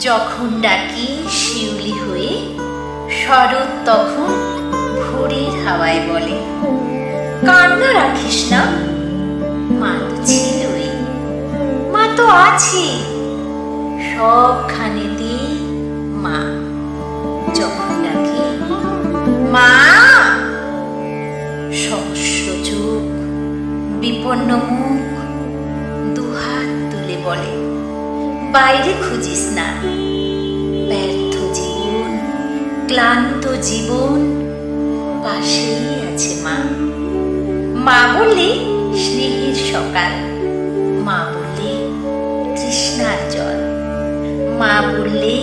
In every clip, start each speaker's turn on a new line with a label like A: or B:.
A: যখন ডাকি শিউলি হয়ে, শরৎ তখন ভোরের হাওয়ায় বলে, কান্না রাখিস না, মা তো ছিলই, মা তো আছে সবখানেতে। মা যখন ডাকি মা, সহস্র চোখ, বিপন্ন মুখ, দুহাত তুলে বলে, বাইরে খুঁজিস না। ব্যর্থ জীবন, ক্লান্ত জীবন, পাশেই আছে মা। মা বললে স্নেহের সকাল, মা বললে তৃষ্ণার জল, মা বললে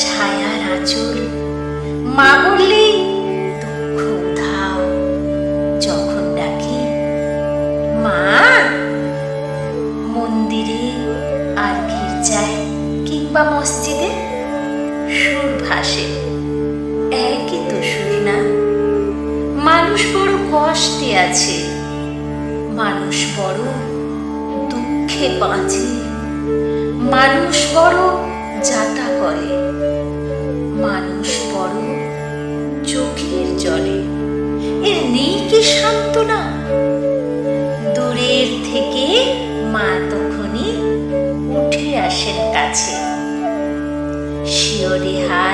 A: ছায়ার আঁচল, মা বললে দুঃখ উধাও। যখন ডাকি মা, মন্দিরে আর গির্জায় কিংবা মসজিদে সুর ভাসে, একই তো সুর না? মানুষ বড় কষ্টে আছে, মানুষ বড় দুঃখে বাঁচে, মানুষ বড় যাতা করে, মানুষ বড় চোখের জলে। এর নেই কি সান্ত্বনা? দূরের থেকে মা তখনই উঠে আসেন কাছে, শিয়রে হাত